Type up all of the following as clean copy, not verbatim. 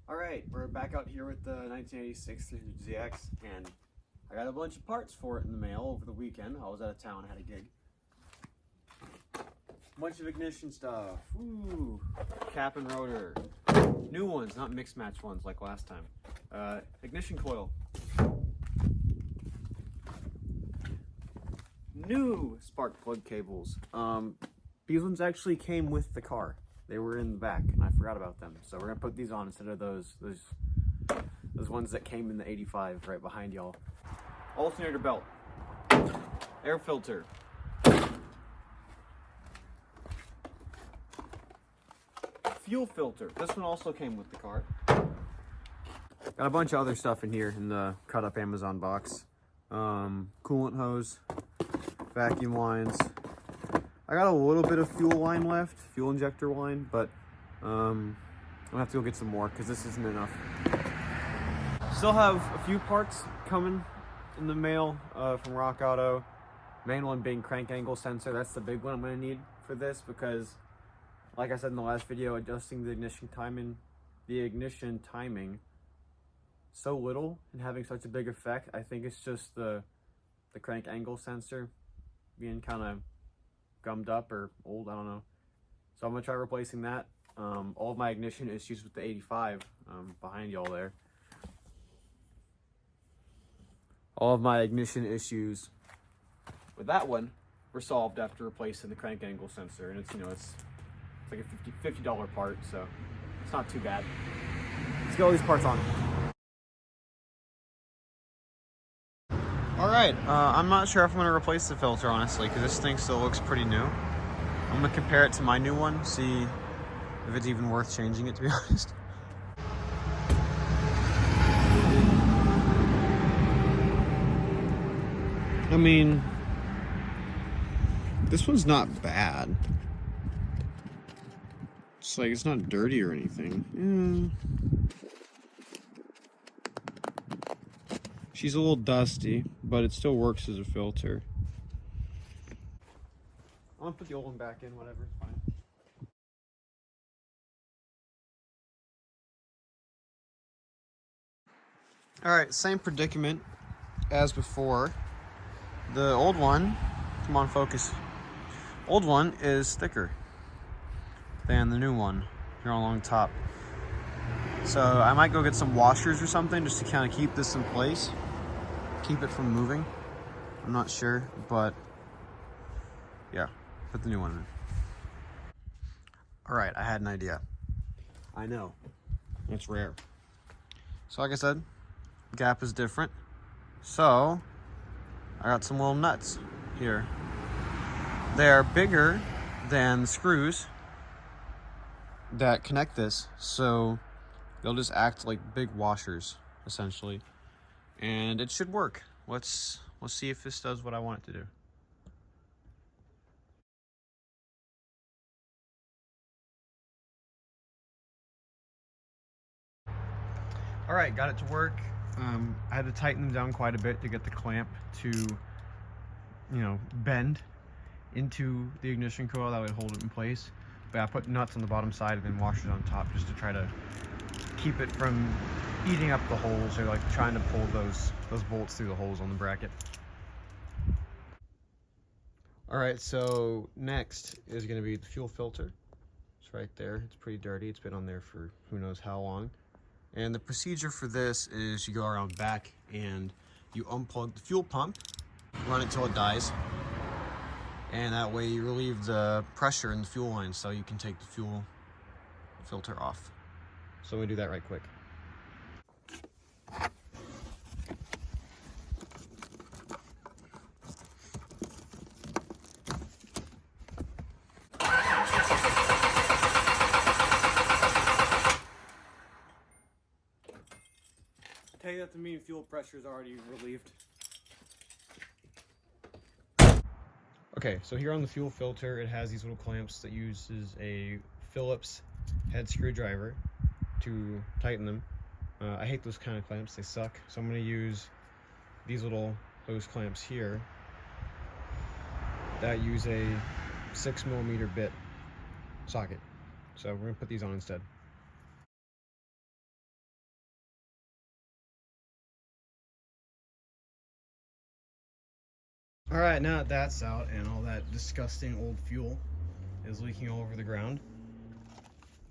Alright, we're back out here with the 1986 300ZX, and I got a bunch of parts for it in the mail over the weekend. I was out of town, had a gig. Bunch of ignition stuff. Ooh, cap and rotor. New ones, not mixed match ones like last time. Ignition coil. New spark plug cables. These ones actually came with the car. They were in the back, and I forgot about them. So we're gonna put these on instead of those ones that came in the 85 right behind y'all. Alternator belt, air filter, fuel filter. This one also came with the car. Got a bunch of other stuff in here in the cut up Amazon box. Coolant hose, vacuum lines. I got a little bit of fuel line left, fuel injector line, but I'm gonna have to go get some more because this isn't enough. Still have a few parts coming in the mail from Rock Auto. Main one being crank angle sensor. That's the big one I'm gonna need for this because, like I said in the last video, adjusting the ignition timing so little and having such a big effect. I think it's just the crank angle sensor being kind of gummed up or old, I don't know. So I'm gonna try replacing that. All of my ignition issues with the 85 behind y'all there. All of my ignition issues with that one were solved after replacing the crank angle sensor, and it's it's like a $50 part, so it's not too bad. Let's get all these parts on. Alright, I'm not sure if I'm going to replace the filter, honestly, because this thing still looks pretty new. I'm going to compare it to my new one, see if it's even worth changing it, to be honest. I mean, this one's not bad. It's like, it's not dirty or anything. She's a little dusty, but it still works as a filter. I'm gonna put the old one back in, whatever, it's fine. Alright, same predicament as before. The old one, come on, focus. Old one is thicker than the new one here along top. So I might go get some washers or something just to kind of keep this in place. Keep it from moving. I'm not sure, but yeah, put the new one in. All right, I had an idea. I know, it's rare. So like I said, gap is different. So I got some little nuts here. They are bigger than the screws that connect this, so they'll just act like big washers, essentially. And it should work. Let's see if this does what I want it to do. All right, got it to work. I had to tighten them down quite a bit to get the clamp to, bend into the ignition coil that would hold it in place. But I put nuts on the bottom side and then washers on top just to try to keep it from eating up the holes or like trying to pull those bolts through the holes on the bracket. All right, so next is going to be the fuel filter. It's right there. It's pretty dirty. It's been on there for who knows how long. And the procedure for this is you go around back and you unplug the fuel pump, run it till it dies, and that way you relieve the pressure in the fuel line so you can take the fuel filter off. So we do that right quick. Take that to mean fuel pressure is already relieved. Okay, so here on the fuel filter, it has these little clamps that uses a Phillips head screwdriver to tighten them. I hate those kind of clamps, they suck. So I'm going to use these little hose clamps here that use a 6mm bit socket. So we're going to put these on instead. All right, now that that's out and all that disgusting old fuel is leaking all over the ground,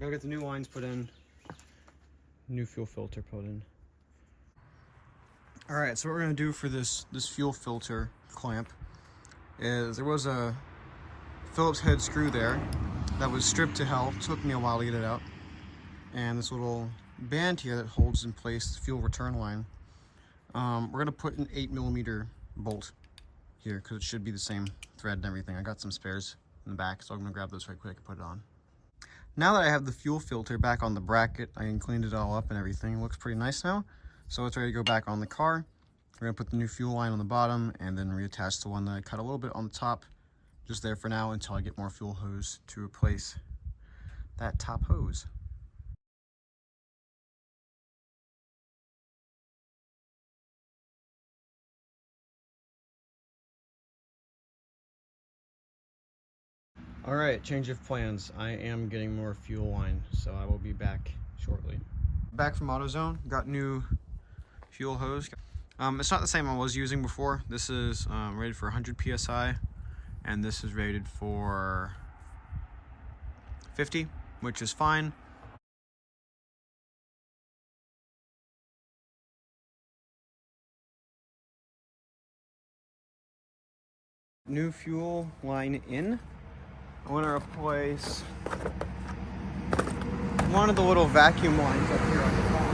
gotta get the new lines put in, new fuel filter put in. All right, so what we're gonna do for this fuel filter clamp is there was a Phillips head screw there that was stripped to hell. Took me a while to get it out. And this little band here that holds in place the fuel return line. We're gonna put an 8mm bolt here because it should be the same thread and everything. I got some spares in the back, so I'm gonna grab those right quick and put it on. Now that I have the fuel filter back on the bracket, I cleaned it all up and everything. It looks pretty nice now. So it's ready to go back on the car. We're gonna put the new fuel line on the bottom and then reattach the one that I cut a little bit on the top, just there for now until I get more fuel hose to replace that top hose. All right, change of plans. I am getting more fuel line, so I will be back shortly. Back from AutoZone, got new fuel hose. It's not the same I was using before. This is rated for 100 PSI, and this is rated for 50, which is fine. New fuel line in. I want to replace one of the little vacuum lines up here on the top.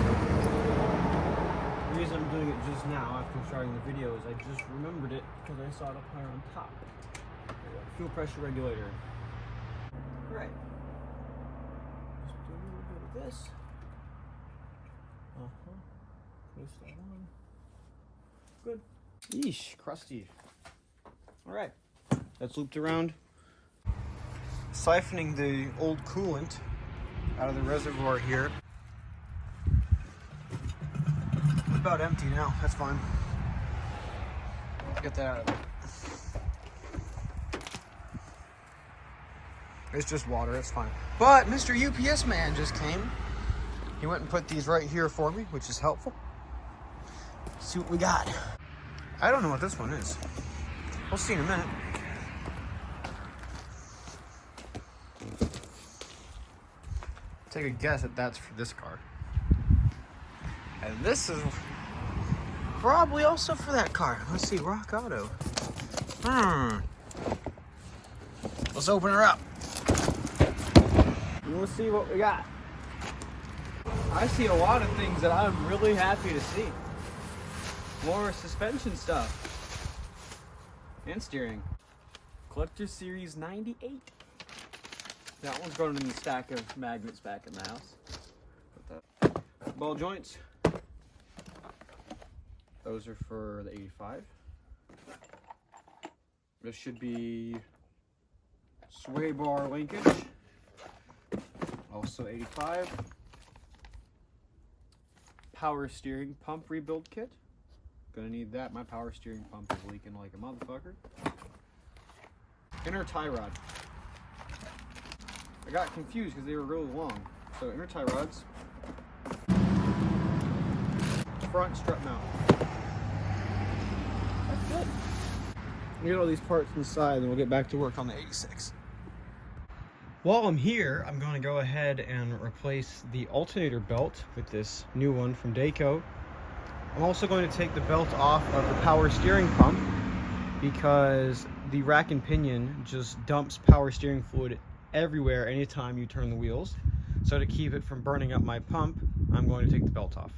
The reason I'm doing it just now after starting the video is I just remembered it because I saw it up higher on top. Fuel pressure regulator. Right. Just do a little bit of this. Twist that on. Good. Yeesh, crusty. All right. That's looped around. Siphoning the old coolant out of the reservoir here. It's about empty now, that's fine. Get that out of it. It's just water, it's fine. But Mr. UPS man just came. He went and put these right here for me, which is helpful. Let's see what we got. I don't know what this one is. We'll see in a minute. Take a guess that that's for this car. And this is probably also for that car. Let's see, Rock Auto. Let's open her up. And we'll see what we got. I see a lot of things that I'm really happy to see. More suspension stuff. And steering. Collector Series 98. That one's going in the stack of magnets back in the house. Put that. Ball joints. Those are for the 85. This should be sway bar linkage. Also 85. Power steering pump rebuild kit. Gonna need that. My power steering pump is leaking like a motherfucker. Inner tie rod. I got confused because they were really long. So inner tie rods. Front strut mount. That's good. Get all these parts inside and we'll get back to work on the 86. While I'm here, I'm going to go ahead and replace the alternator belt with this new one from Dayco. I'm also going to take the belt off of the power steering pump because the rack and pinion just dumps power steering fluid everywhere anytime you turn the wheels. So to keep it from burning up my pump, I'm going to take the belt off.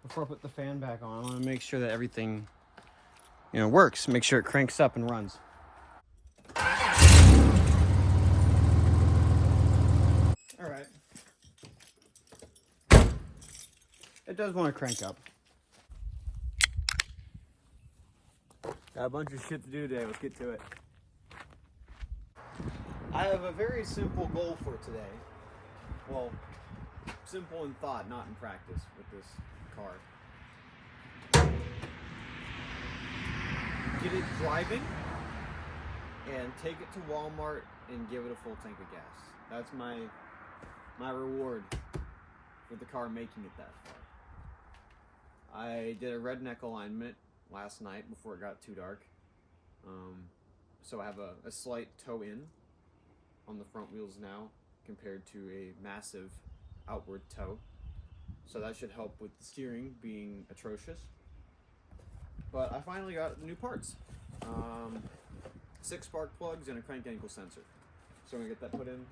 Before I put the fan back on, I want to make sure that everything, works. Make sure it cranks up and runs. All right. It does want to crank up. Got a bunch of shit to do today. Let's get to it. I have a very simple goal for today. Well, simple in thought, not in practice with this car. get it driving and take it to Walmart and give it a full tank of gas. That's my reward for the car making it that far. I did a red neck alignment last night before it got too dark. So I have a slight toe in on the front wheels now compared to a massive outward toe. So that should help with the steering being atrocious. But I finally got new parts. 6 spark plugs and a crank angle sensor. So I'm gonna get that put in.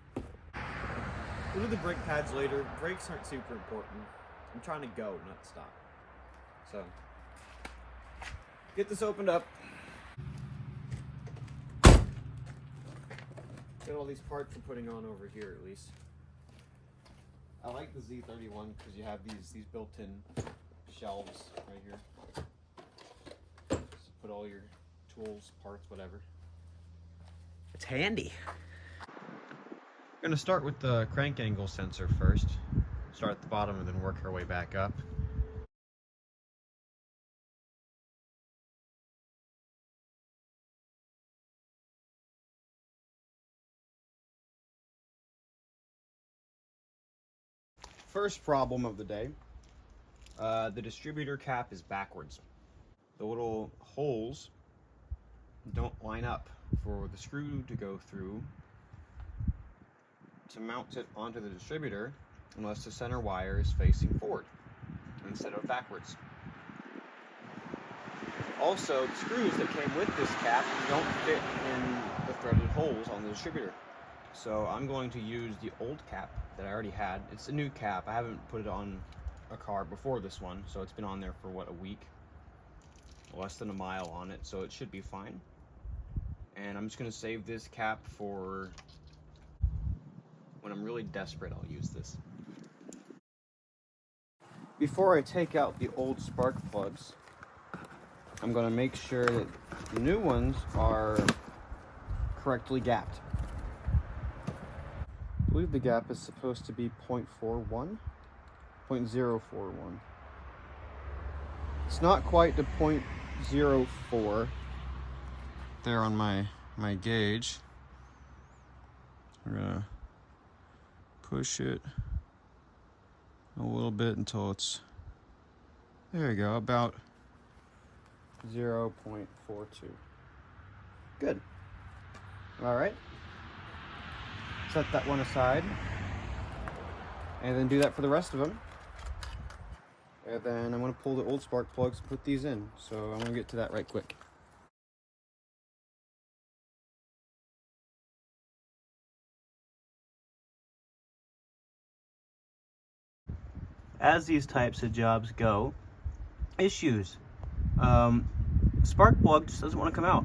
We'll do the brake pads later. Brakes aren't super important. I'm trying to go, not stop. So, get this opened up. Get all these parts we're putting on over here at least. I like the Z31 because you have these built-in shelves right here. Just put all your tools, parts, whatever. It's handy. We're gonna start with the crank angle sensor first. Start at the bottom and then work our way back up. First problem of the day, the distributor cap is backwards. The little holes don't line up for the screw to go through to mount it onto the distributor unless the center wire is facing forward instead of backwards. Also, the screws that came with this cap don't fit in the threaded holes on the distributor. So I'm going to use the old cap that I already had. It's a new cap. I haven't put it on a car before this one, so it's been on there for what, a week? Less than a mile on it, so it should be fine. And I'm just going to save this cap for when I'm really desperate. I'll use this. Before I take out the old spark plugs, I'm going to make sure that the new ones are correctly gapped. I believe the gap is supposed to be 0.41, 0.041. It's not quite to 0.04 there on my gauge. We're gonna push it a little bit until it's, there you go, about 0.42. Good. All right. Set that one aside, and then do that for the rest of them. And then I'm going to pull the old spark plugs and put these in. So I'm going to get to that right quick. As these types of jobs go, issues. Spark plug just doesn't want to come out.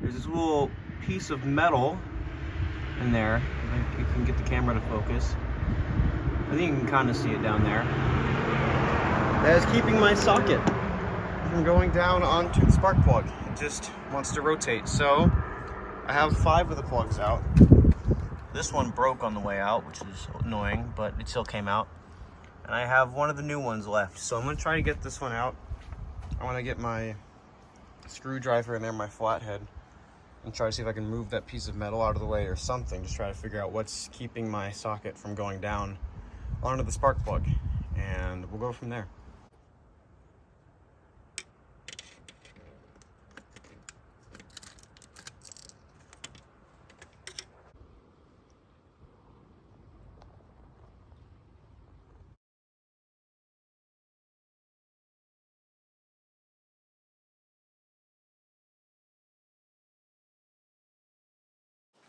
There's this little piece of metal in there. If you can get the camera to focus. I think you can kind of see it down there. That is keeping my socket from going down onto the spark plug. It just wants to rotate. So I have 5 of the plugs out. This one broke on the way out, which is annoying, but it still came out. And I have one of the new ones left. So I'm going to try to get this one out. I want to get my screwdriver in there, my flathead, and try to see if I can move that piece of metal out of the way or something. Just try to figure out what's keeping my socket from going down onto the spark plug. And we'll go from there.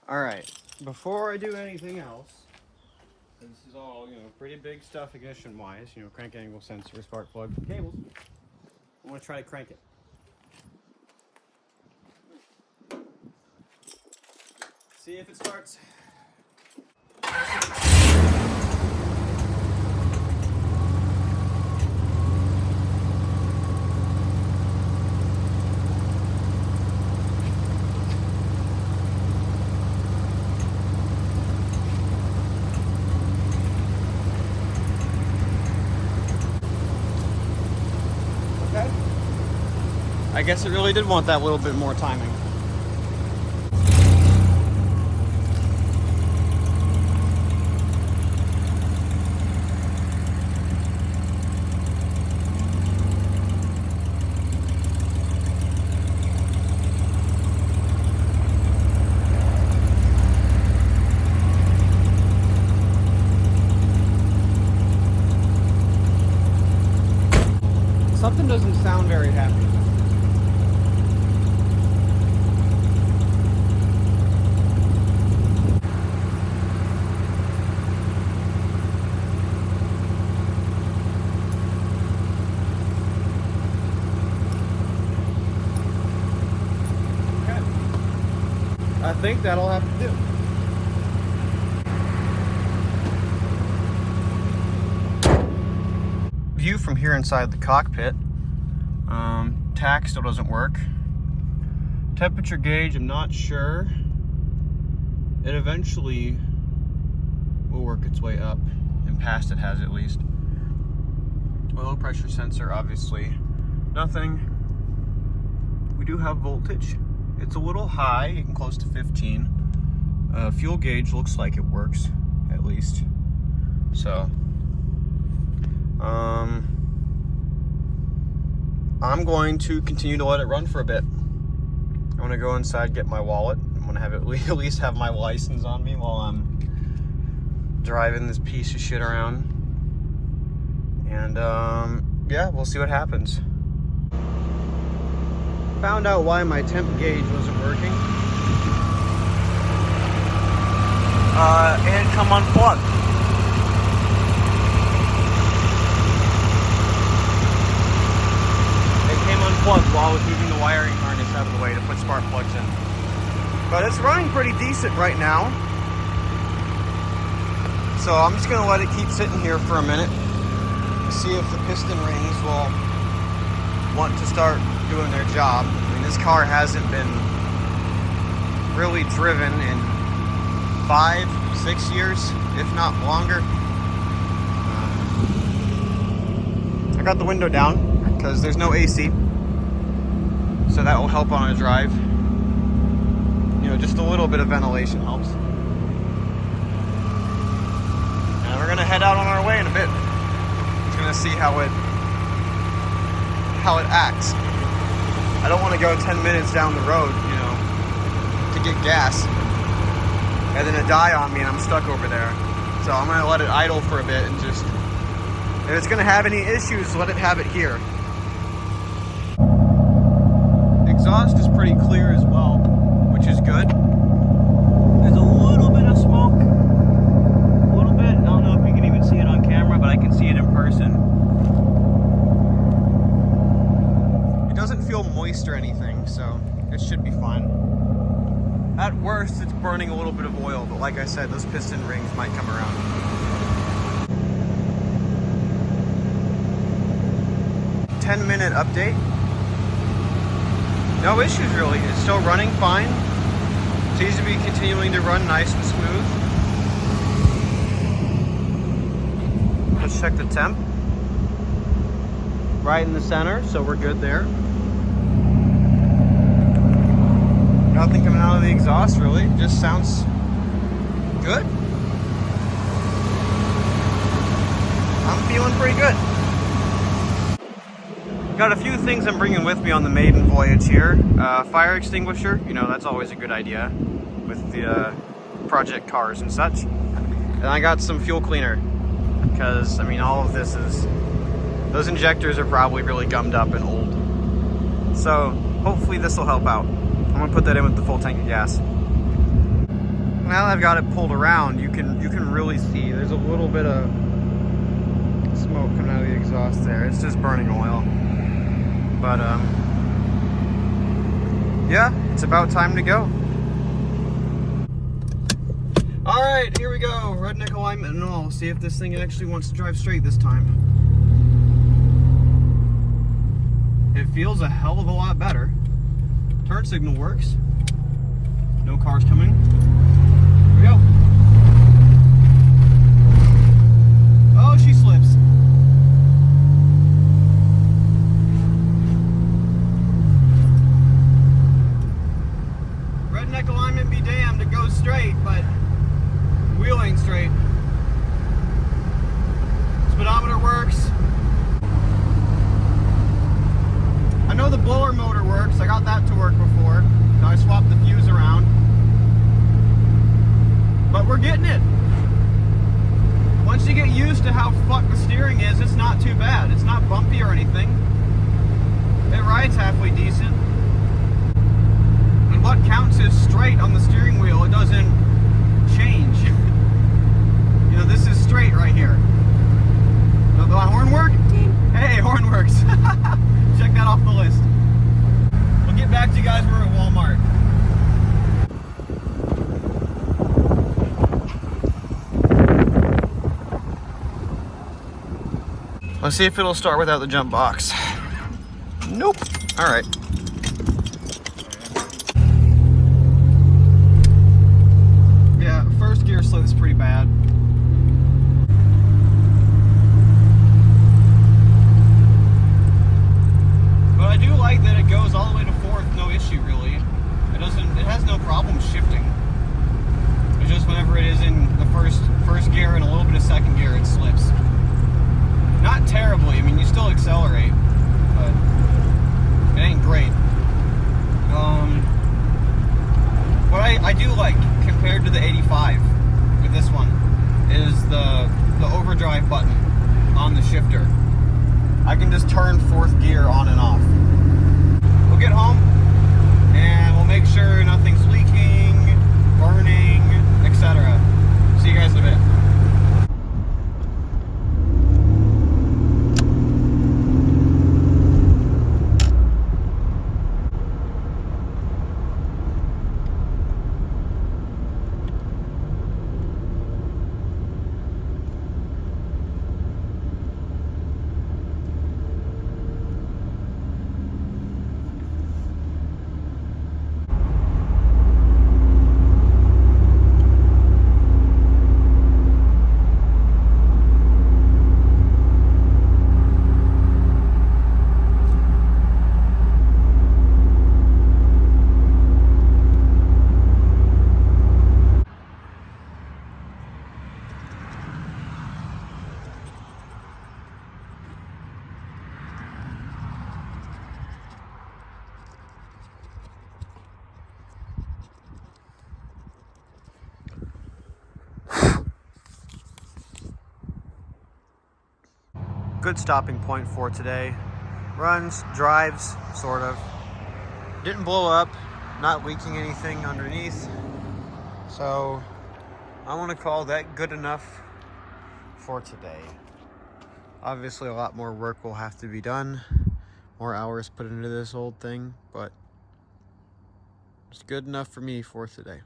All right, before I do anything else, this is all, pretty big stuff ignition-wise, crank angle sensor, spark plug, cables. I want to try to crank it. See if it starts. I guess it really did want that little bit more timing. Something doesn't sound very happy. Okay. I think that'll have to do. View from here inside the cockpit. Tack still doesn't work. Temperature gauge, I'm not sure. It eventually will work its way up, and past it has at least. Oil pressure sensor, obviously nothing. We do have voltage. It's a little high, getting close to 15. Fuel gauge looks like it works, at least. So, I'm going to continue to let it run for a bit. I'm gonna go inside, get my wallet. I'm gonna have at least have my license on me while I'm driving this piece of shit around. And yeah, we'll see what happens. Found out why my temp gauge wasn't working. It had come unplugged. Unplugged while I was moving the wiring harness out of the way to put spark plugs in. But it's running pretty decent right now. So I'm just gonna let it keep sitting here for a minute. See if the piston rings will want to start doing their job. I mean, this car hasn't been really driven in 5-6 years, if not longer. I got the window down because there's no AC. So that will help on a drive. You know, just a little bit of ventilation helps. And we're gonna head out on our way in a bit. Just gonna see how it acts. I don't want to go 10 minutes down the road, you know, to get gas, and then it die on me and I'm stuck over there. So I'm gonna let it idle for a bit and just, if it's gonna have any issues, let it have it here. Exhaust is pretty clear as well, which is good. There's a little bit of smoke, a little bit. I don't know if you can even see it on camera, but I can see it in person. It doesn't feel moist or anything, so it should be fine. At worst, it's burning a little bit of oil, but like I said, those piston rings might come around. "10-minute update. No issues really. It's still running fine. Seems to be continuing to run nice and smooth. Let's check the temp. Right in the center, so we're good there. Nothing coming out of the exhaust really. Just sounds good. I'm feeling pretty good. Got a few things I'm bringing with me on the maiden voyage here. Fire extinguisher, you know, that's always a good idea with the project cars and such. And I got some fuel cleaner because, I mean, all of this is, those injectors are probably really gummed up and old. So hopefully this will help out. I'm gonna put that in with the full tank of gas. Now that I've got it pulled around, you can really see there's a little bit of smoke coming out of the exhaust there. It's just burning oil. But yeah, it's about time to go. All right, here we go. Redneck alignment and all. See if this thing actually wants to drive straight this time. It feels a hell of a lot better. Turn signal works. No cars coming. Here we go. Oh, she slips. to how fucked the steering is, it's not too bad. It's not bumpy or anything. It rides halfway decent. And what counts as straight on the steering wheel, it doesn't change. You know, this is straight right here. Does my horn work? Hey, horn works. Check that off the list. We'll get back to you guys. We're at Walmart. Let's see if it'll start without the jump box. Nope. All right. Yeah, first gear slip's pretty bad. But I do like that it goes all the way to fourth, no issue really. It has no problem shifting. It's just whenever it is in the first gear and a little bit of second gear, it slips. Not terribly, I mean, you still accelerate, but it ain't great. What I do like, compared to the 85 with this one, is the overdrive button on the shifter. I can just turn fourth gear on and off. We'll get home, and we'll make sure nothing's leaking, burning, etc. See you guys in a bit. Good stopping point for today. Runs, drives, sort of. Didn't blow up, not leaking anything underneath. So I want to call that good enough for today. Obviously a lot more work will have to be done. More hours put into this old thing, but it's good enough for me for today.